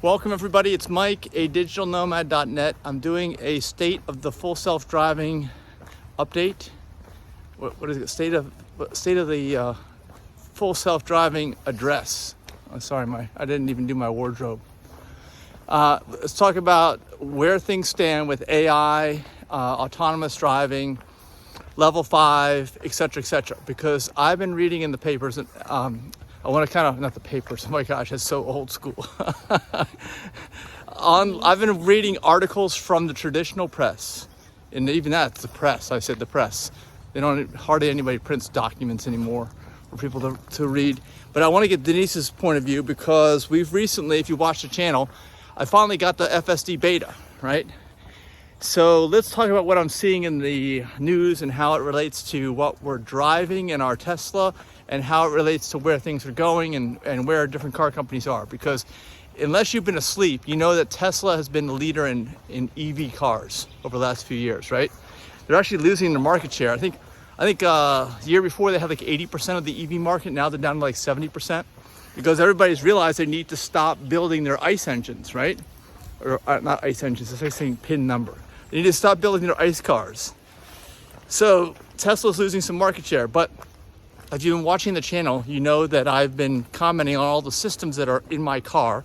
Welcome everybody, it's Mike, a digitalnomad.net. I'm doing a state of the full self-driving update. What is it? State of the full self-driving address. Oh, sorry, I didn't even do my wardrobe. Let's talk about where things stand with AI, autonomous driving, level 5, etc., because I've been reading in the papers and I want to not the papers, oh my gosh, it's so old school. I've been reading articles from the traditional press, and even that's the press, I said the press. Hardly anybody prints documents anymore for people to read. But I want to get Denise's point of view because we've recently, if you watch the channel, I finally got the FSD beta, right? So let's talk about what I'm seeing in the news and how it relates to what we're driving in our Tesla and how it relates to where things are going and where different car companies are. Because unless you've been asleep, you know that Tesla has been the leader in EV cars over the last few years, right? They're actually losing their market share. I think the year before they had like 80% of the EV market. Now they're down to like 70% because everybody's realized they need to stop building their ICE engines, right? Or not ICE engines, it's like saying PIN number. They need to stop building their ICE cars. So Tesla's losing some market share, but if you've been watching the channel, you know that I've been commenting on all the systems that are in my car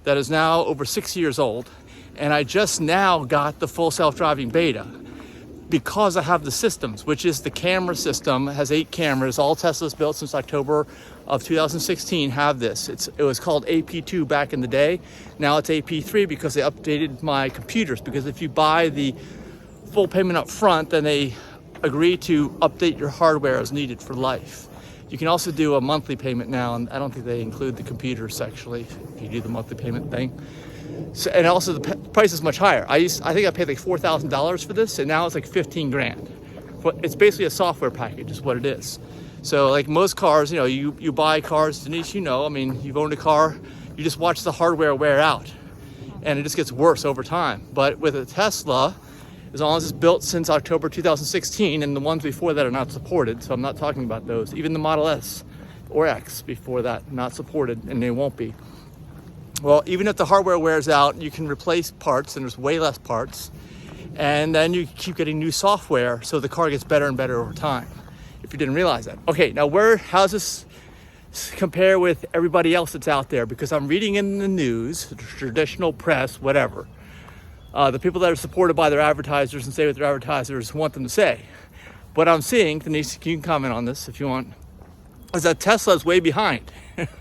that is now over 6 years old. And I just now got the full self-driving beta because I have the systems, which is the camera system, has 8 cameras. All Tesla's built since October of 2016 have this. It was called AP2 back in the day. Now it's AP3 because they updated my computers. Because if you buy the full payment up front, then they agree to update your hardware as needed for life. You can also do a monthly payment now, and I don't think they include the computers actually if you do the monthly payment thing. So, and also the price is much higher. I think I paid like $4,000 for this, and now it's like 15 grand. But it's basically a software package is what it is. So like most cars, you buy cars, Denise, you've owned a car, you just watch the hardware wear out and it just gets worse over time. But with a Tesla, as long as it's built since October 2016, and the ones before that are not supported, so I'm not talking about those. Even the Model S or X before that, not supported, and they won't be. Well, even if the hardware wears out, you can replace parts, and there's way less parts, and then you keep getting new software, so the car gets better and better over time, if you didn't realize that. Okay, now how does this compare with everybody else that's out there? Because I'm reading in the news, the traditional press, whatever, the people that are supported by their advertisers and say what their advertisers want them to say. What I'm seeing, Denise, you can comment on this if you want, is that Tesla is way behind,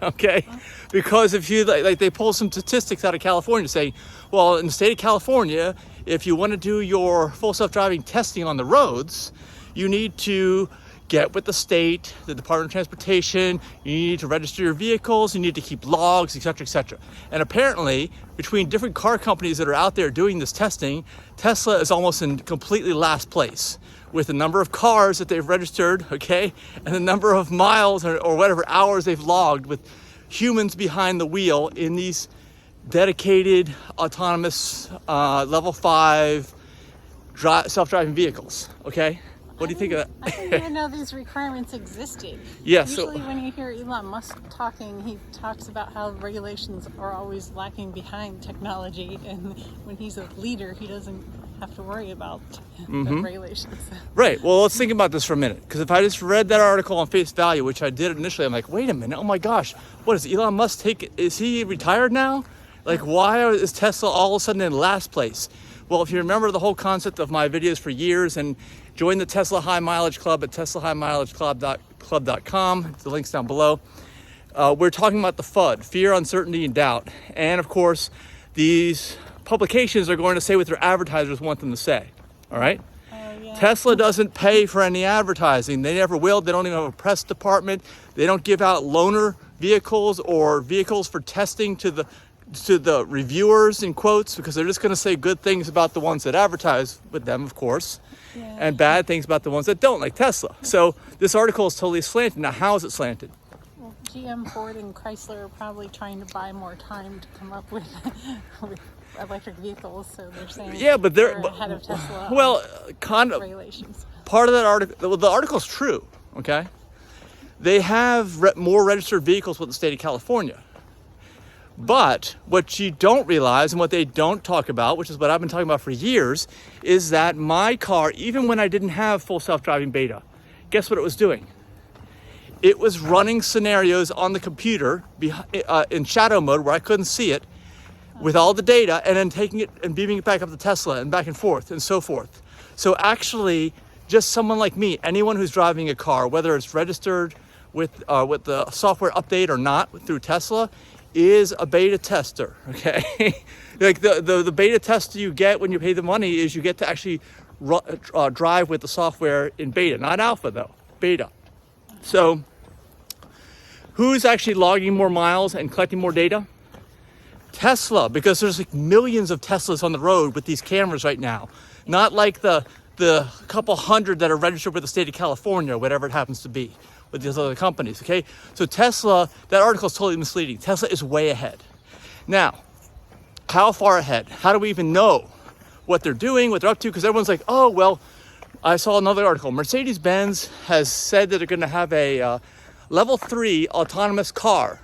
okay? Because if you, they pull some statistics out of California saying, well, in the state of California, if you want to do your full self-driving testing on the roads, you need to get with the state, the Department of Transportation, you need to register your vehicles, you need to keep logs, etc. And apparently, between different car companies that are out there doing this testing, Tesla is almost in completely last place with the number of cars that they've registered, okay, and the number of miles or whatever hours they've logged with humans behind the wheel in these dedicated autonomous level 5 self-driving vehicles, okay? What do you think of that? I didn't even know these requirements existed. Yeah, Usually when you hear Elon Musk talking, he talks about how regulations are always lacking behind technology, and when he's a leader, he doesn't have to worry about the regulations. Right. Well, let's think about this for a minute. Because if I just read that article on face value, which I did initially, I'm like, wait a minute, oh my gosh, what is Elon Musk is he retired now? Like, why is Tesla all of a sudden in last place? Well, if you remember the whole concept of my videos for years, and join the Tesla High Mileage Club at teslahighmileageclub.com. The link's down below. We're talking about the FUD, fear, uncertainty, and doubt. And of course, these publications are going to say what their advertisers want them to say. All right? Yeah. Tesla doesn't pay for any advertising. They never will. They don't even have a press department. They don't give out loaner vehicles or vehicles for testing to the reviewers, in quotes, because they're just going to say good things about the ones that advertise with them, of course, and bad things about the ones that don't, like Tesla. So this article is totally slanted. Now, how is it slanted? Well, GM, Ford, and Chrysler are probably trying to buy more time to come up with electric vehicles, so they're saying but they're ahead of Tesla. Well, kind of regulations. Part of that article, the article's true, okay? They have more registered vehicles with the state of California. But what you don't realize and what they don't talk about, which is what I've been talking about for years, is that my car, even when I didn't have full self-driving beta, guess what it was doing? It was running scenarios on the computer in shadow mode where I couldn't see it with all the data, and then taking it and beaming it back up to Tesla and back and forth and so forth. So actually, just someone like me, anyone who's driving a car, whether it's registered with the software update or not through Tesla, is a beta tester, okay? Like the beta tester you get when you pay the money is you get to actually drive with the software in beta, not alpha though, beta. So who's actually logging more miles and collecting more data? Tesla, because there's like millions of Teslas on the road with these cameras right now. Not like the couple hundred that are registered with the state of California, whatever it happens to be, with these other companies, okay? So Tesla, that article is totally misleading. Tesla is way ahead. Now, how far ahead? How do we even know what they're doing, what they're up to? Because everyone's like, oh, well, I saw another article. Mercedes-Benz has said that they're gonna have a level 3 autonomous car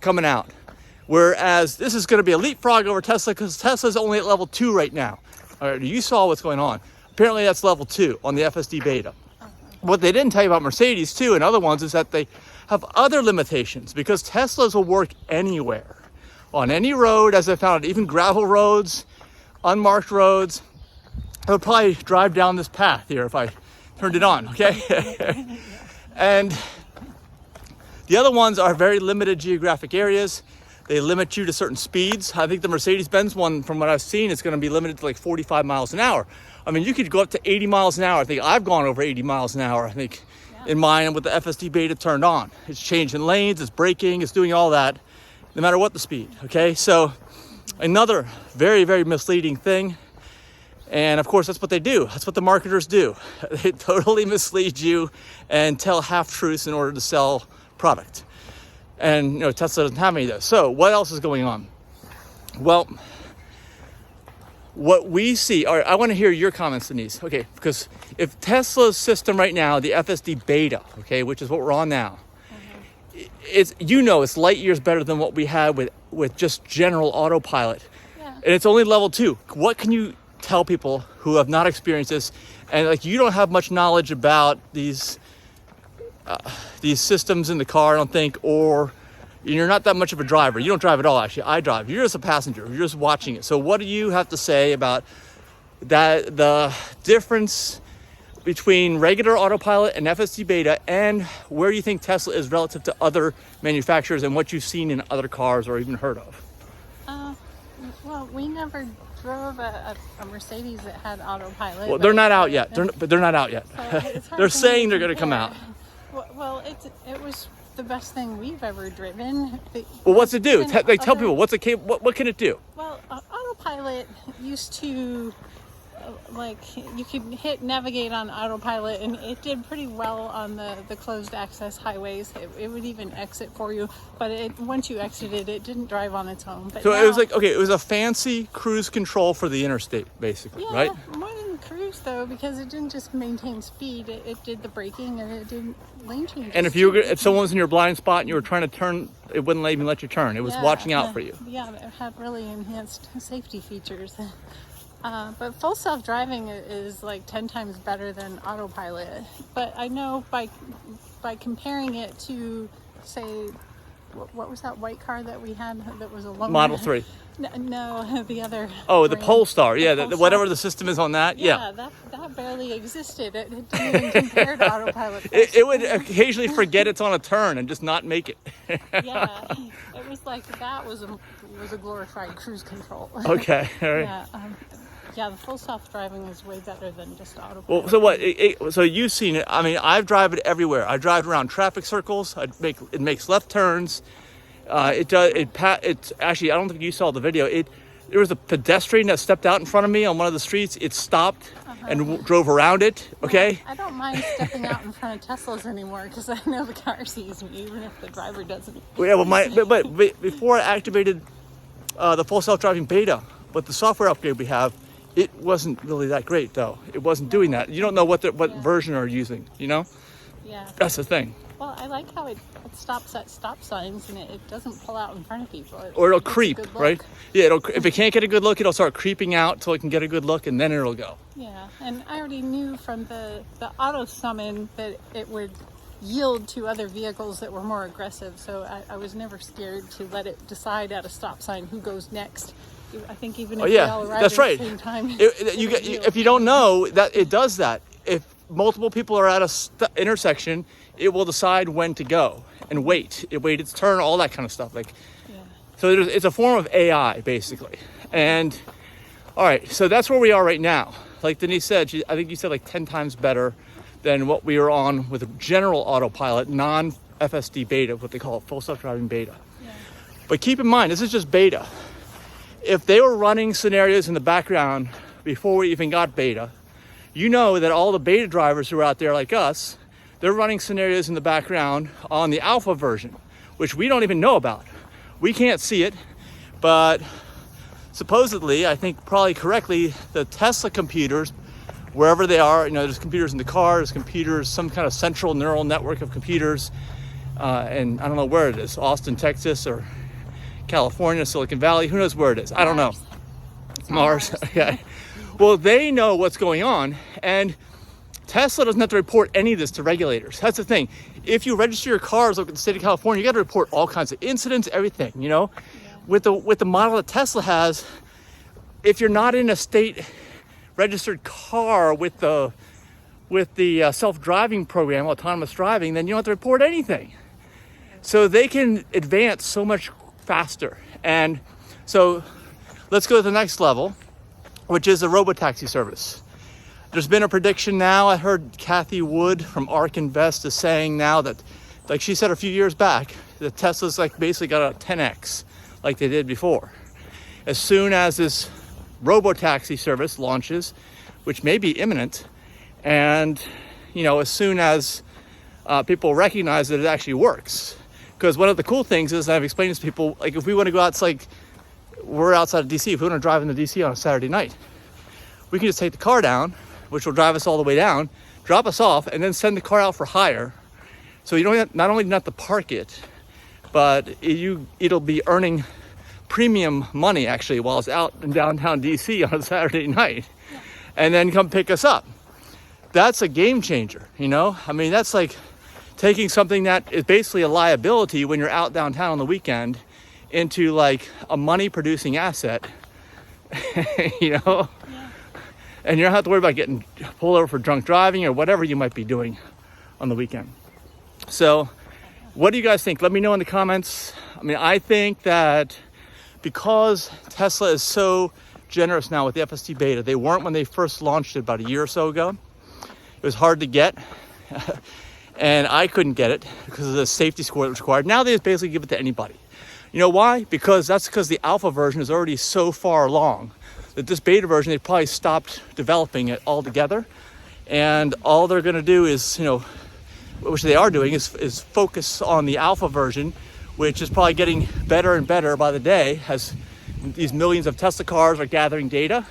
coming out. Whereas this is gonna be a leapfrog over Tesla because Tesla's only at level 2 right now. All right, you saw what's going on. Apparently that's level 2 on the FSD beta. What they didn't tell you about Mercedes too and other ones is that they have other limitations because Teslas will work anywhere, on any road, as I found it, even gravel roads, unmarked roads. I would probably drive down this path here if I turned it on, okay? And the other ones are very limited geographic areas. They limit you to certain speeds. I think the Mercedes-Benz one, from what I've seen, is gonna be limited to like 45 miles an hour. I mean, you could go up to 80 miles an hour. I think I've gone over 80 miles an hour, I think, in mine with the FSD beta turned on. It's changing lanes, it's braking, it's doing all that, no matter what the speed, okay? So another very, very misleading thing. And of course, that's what they do. That's what the marketers do. They totally mislead you and tell half-truths in order to sell product. And you know, Tesla doesn't have any of those. So what else is going on? Well, what we see, all right, I want to hear your comments, Denise. Okay, because if Tesla's system right now, the FSD beta, okay, which is what we're on now, it's, you know, it's light years better than what we had with just general autopilot. Yeah. And it's only level 2. What can you tell people who have not experienced this, and like you don't have much knowledge about these systems in the car, I don't think, or you're not that much of a driver. You don't drive at all, actually. I drive. You're just a passenger. You're just watching it. So what do you have to say about that, the difference between regular autopilot and FSD beta, and where you think Tesla is relative to other manufacturers and what you've seen in other cars or even heard of? Well, we never drove a Mercedes that had autopilot. Well, they're not out yet. They're not out yet. So they're saying they're going to come out. Well, it was the best thing we've ever driven. Well, what's it do? Like, tell people what can it do? Well, autopilot used to, like, you could hit navigate on autopilot, and it did pretty well on the closed access highways. It would even exit for you, but once you exited, it didn't drive on its own. But so now, it was like, okay, it was a fancy cruise control for the interstate, basically, yeah, right? More than cruise though, because it didn't just maintain speed. It did the braking and it did lane changes. And if someone was in your blind spot and you were trying to turn, it wouldn't even let you turn. It was watching out for you. Yeah, it had really enhanced safety features. But full self-driving is like 10 times better than autopilot. But I know by comparing it to, say, what was that white car that we had that was a loaner? Model 3. No, the other. Oh, the brand. Polestar. Yeah, Polestar. Whatever the system is on that. Yeah. That barely existed. It didn't even compare to autopilot. It would occasionally forget it's on a turn and just not make it. Yeah, it was like that was a glorified cruise control. Okay, all right. Yeah, the full self-driving is way better than just autopilot. Well, so what? So you've seen it. I mean, I've driven it everywhere. I drive around traffic circles. It makes left turns. It's actually, I don't think you saw the video. There was a pedestrian that stepped out in front of me on one of the streets. It stopped and drove around it. Okay. I don't mind stepping out in front of Teslas anymore because I know the car sees me, even if the driver doesn't. Yeah, well, but before I activated the full self-driving beta, with the software upgrade we have, it wasn't really that great though. It wasn't doing that. You don't know what version are using, you know? Yeah. That's the thing. Well, I like how it stops at stop signs and it doesn't pull out in front of people. Or it'll Gets a creep, good look. right? Yeah, if it can't get a good look, it'll start creeping out till it can get a good look, and then it'll go. Yeah, and I already knew from the auto summon that it would yield to other vehicles that were more aggressive, so I was never scared to let it decide at a stop sign who goes next. I think even if we all arrive that's at right. the same time. If you don't know, that it does that. If multiple people are at a intersection, it will decide when to go and wait its turn, all that kind of stuff. So it's a form of AI basically. And all right, so that's where we are right now. Like Denise said, I think you said like 10 times better than what we were on with general autopilot, non-FSD beta, what they call it, full self-driving beta. Yeah. But keep in mind, this is just beta. If they were running scenarios in the background before we even got beta, you know that all the beta drivers who are out there like us, they're running scenarios in the background on the alpha version, which we don't even know about. We can't see it, but supposedly, I think probably correctly, the Tesla computers, wherever they are, there's computers in the car, there's computers, some kind of central neural network of computers, and I don't know where it is, Austin, Texas, or California, Silicon Valley, who knows where it is? I don't know. Mars. Okay. Well, they know what's going on, and Tesla doesn't have to report any of this to regulators. That's the thing. If you register your cars like in the state of California, you got to report all kinds of incidents, everything, Yeah. With the model that Tesla has, if you're not in a state registered car with the self-driving program, autonomous driving, then you don't have to report anything. So they can advance so much faster. And so let's go to the next level, which is a Robo taxi service. There's been a prediction now. I heard Kathy Wood from ARK Invest is saying now that, like she said a few years back, that Tesla's like basically got a 10x like they did before. As soon as this Robo taxi service launches, which may be imminent, and as soon as people recognize that it actually works. Because one of the cool things is, I've explained this to people, like if we want to go out, it's like we're outside of DC, if we want to drive into DC on a Saturday night, we can just take the car down, which will drive us all the way down, drop us off, and then send the car out for hire. So you don't have, not only not to park it, but it'll be earning premium money actually while it's out in downtown DC on a Saturday night, and then come pick us up. That's a game changer, I mean, that's like taking something that is basically a liability when you're out downtown on the weekend into like a money producing asset, And you don't have to worry about getting pulled over for drunk driving or whatever you might be doing on the weekend. So what do you guys think? Let me know in the comments. I mean, I think that because Tesla is so generous now with the FSD beta, they weren't when they first launched it about a year or so ago. It was hard to get. And I couldn't get it because of the safety score that was required. Now they just basically give it to anybody. You know why? Because the alpha version is already so far along that this beta version, they probably stopped developing it altogether. And all they're going to do is, which they are doing, is focus on the alpha version, which is probably getting better and better by the day as these millions of Tesla cars are gathering data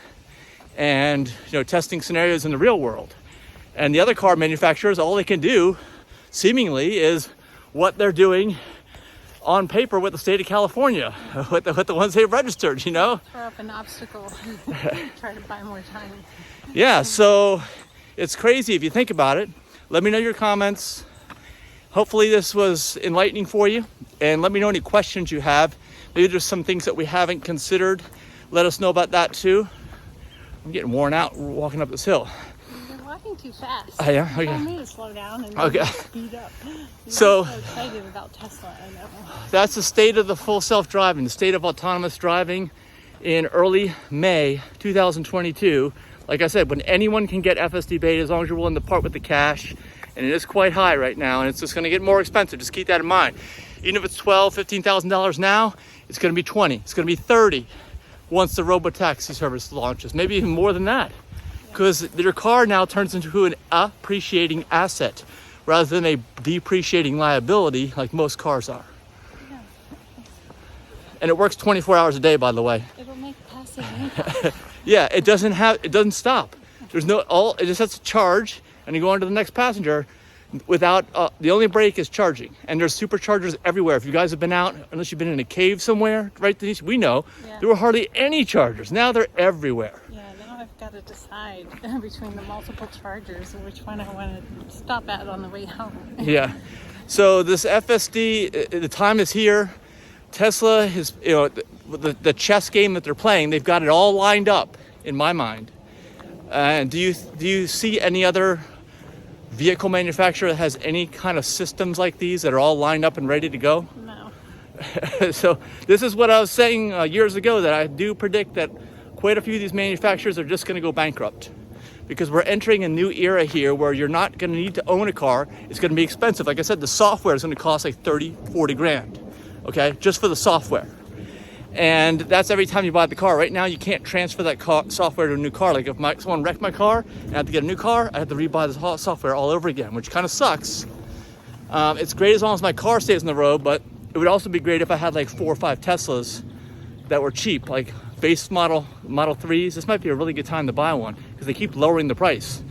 and testing scenarios in the real world. And the other car manufacturers, all they can do, seemingly, is what they're doing on paper with the state of California, with the ones they've registered, Throw up an obstacle, try to buy more time. Yeah, so it's crazy if you think about it. Let me know your comments. Hopefully this was enlightening for you, and let me know any questions you have. Maybe there's some things that we haven't considered. Let us know about that too. I'm getting worn out walking up this hill. Walking too fast. Oh, yeah? Okay. You told me to slow down and speed up. You're so excited about Tesla, I know. That's the state of the full self-driving, the state of autonomous driving in early May 2022. Like I said, when anyone can get FSD beta, as long as you're willing to part with the cash, and it is quite high right now, and it's just going to get more expensive. Just keep that in mind. Even if it's $12,000, $15,000 now, it's going to be $20,000. It's going to be $30,000 once the Robo taxi service launches. Maybe even more than that. Because your car now turns into an appreciating asset rather than a depreciating liability like most cars are. Yeah. And it works 24 hours a day, by the way. It'll make passive income. Yeah, it doesn't stop. It just has to charge and you go on to the next passenger. without, the only break is charging. And there's superchargers everywhere. If you guys have been out, unless you've been in a cave somewhere, right, Denise? We know there were hardly any chargers. Now they're everywhere. Yeah, now I've got to decide between the multiple chargers which one I want to stop at on the way home. Yeah. So this FSD, the time is here. Tesla is, the chess game that they're playing, they've got it all lined up, in my mind. And do you see any other vehicle manufacturer that has any kind of systems like these that are all lined up and ready to go? No. So this is what I was saying years ago, that I do predict that quite a few of these manufacturers are just going to go bankrupt, because we're entering a new era here where you're not going to need to own a car. It's going to be expensive. Like I said, the software is going to cost like 30, 40 grand, okay, just for the software. And that's every time you buy the car. Right now, you can't transfer that software to a new car. Like if someone wrecked my car and I had to get a new car, I had to rebuy the software all over again, which kind of sucks. It's great as long as my car stays on the road, but it would also be great if I had like 4 or 5 Teslas that were cheap, like base Model 3s. This might be a really good time to buy one because they keep lowering the price.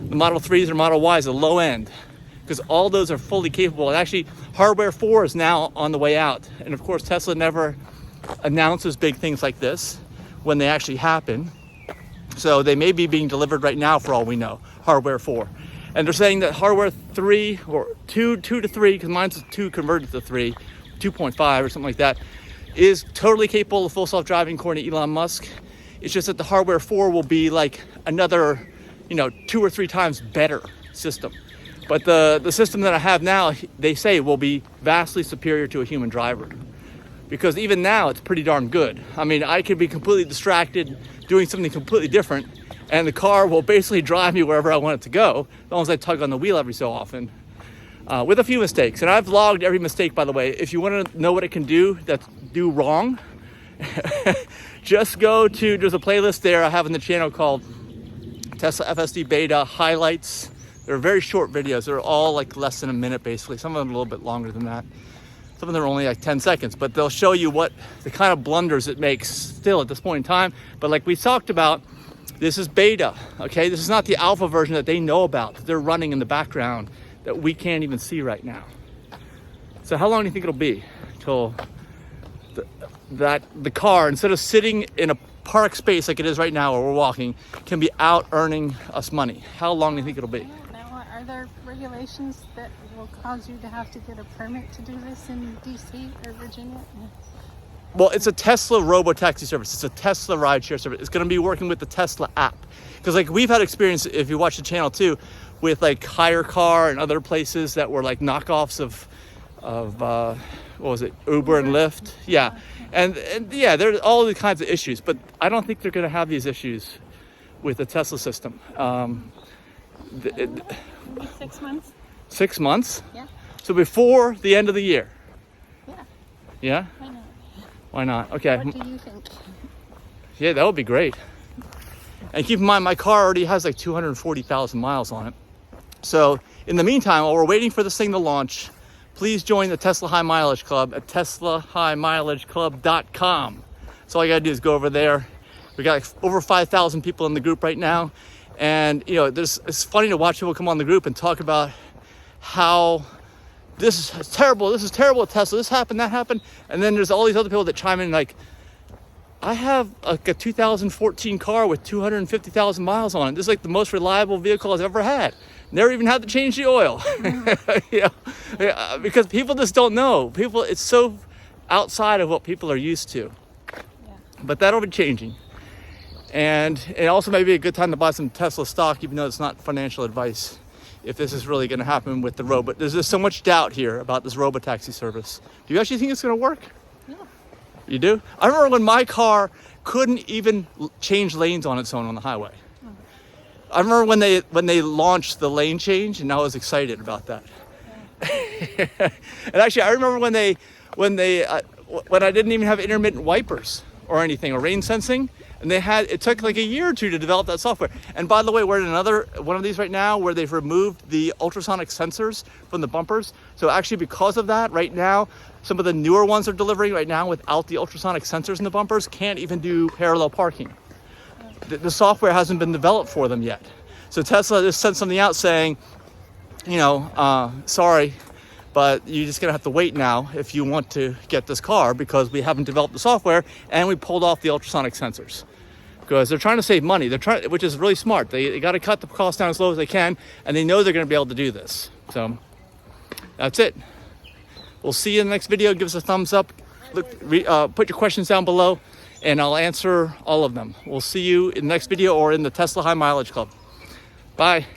The Model 3s or Model Ys are low end, because all those are fully capable. And actually, Hardware 4 is now on the way out. And of course, Tesla never announces big things like this when they actually happen. So they may be being delivered right now for all we know, Hardware 4. And they're saying that Hardware 3 or 2 to 3, because mine's 2 converted to 3, 2.5 or something like that, is totally capable of full self-driving according to Elon Musk. It's just that the Hardware 4 will be like another, 2 or 3 times better system. But the system that I have now, they say, will be vastly superior to a human driver. Because even now, it's pretty darn good. I mean, I could be completely distracted doing something completely different, and the car will basically drive me wherever I want it to go, as long as I tug on the wheel every so often, with a few mistakes. And I've logged every mistake, by the way. If you want to know what it can do that's do wrong, just go to, there's a playlist there I have in the channel called Tesla FSD Beta Highlights. They're very short videos. They're all like less than a minute, basically. Some of them are a little bit longer than that. Some of them are only like 10 seconds, but they'll show you what the kind of blunders it makes still at this point in time. But like we talked about, this is beta, okay? This is not the alpha version that they know about, that they're running in the background that we can't even see right now. So how long do you think it'll be till the car, instead of sitting in a park space like it is right now where we're walking, can be out earning us money? How long do you think it'll be? Are there regulations that will cause you to have to get a permit to do this in DC or Virginia? Well, it's a Tesla Robo taxi service. It's a Tesla rideshare service. It's going to be working with the Tesla app. Because like we've had experience, if you watch the channel too, with like Hire Car and other places that were like knockoffs of what was it, Uber and Lyft? Yeah. And yeah, there's all these kinds of issues, but I don't think they're going to have these issues with the Tesla system. Maybe 6 months. 6 months? Yeah. So before the end of the year? Yeah. Yeah? Why not? Why not? Okay. What do you think? Yeah, that would be great. And keep in mind, my car already has like 240,000 miles on it. So in the meantime, while we're waiting for this thing to launch, please join the Tesla High Mileage Club at teslahighmileageclub.com. So all you gotta do is go over there. We got like over 5,000 people in the group right now. And it's funny to watch people come on the group and talk about how this is terrible at Tesla, this happened, that happened. And then there's all these other people that chime in like, I have like a 2014 car with 250,000 miles on it. This is like the most reliable vehicle I've ever had. Never even had to change the oil. Because people just don't know. It's so outside of what people are used to. Yeah. But that'll be changing. And it also may be a good time to buy some Tesla stock, even though it's not financial advice, if this is really going to happen with the Robo. There's just so much doubt here about this Robo taxi service. Do you actually think it's going to work? Yeah. You do? I remember when my car couldn't even change lanes on its own on the highway. I remember when they launched the lane change, and I was excited about that. Yeah. And actually, I remember when I didn't even have intermittent wipers or anything, or rain sensing, and it took like a year or two to develop that software. And by the way, we're in another one of these right now where they've removed the ultrasonic sensors from the bumpers. So actually, because of that, right now, some of the newer ones they're delivering right now without the ultrasonic sensors in the bumpers can't even do parallel parking. The software hasn't been developed for them yet. So Tesla just sent something out saying, sorry, but you're just gonna have to wait now if you want to get this car, because we haven't developed the software and we pulled off the ultrasonic sensors. Because they're trying to save money, which is really smart. They got to cut the cost down as low as they can, and they know they're going to be able to do this. So that's it. We'll see you in the next video. Give us a thumbs up. Put your questions down below, and I'll answer all of them. We'll see you in the next video or in the Tesla High Mileage Club. Bye.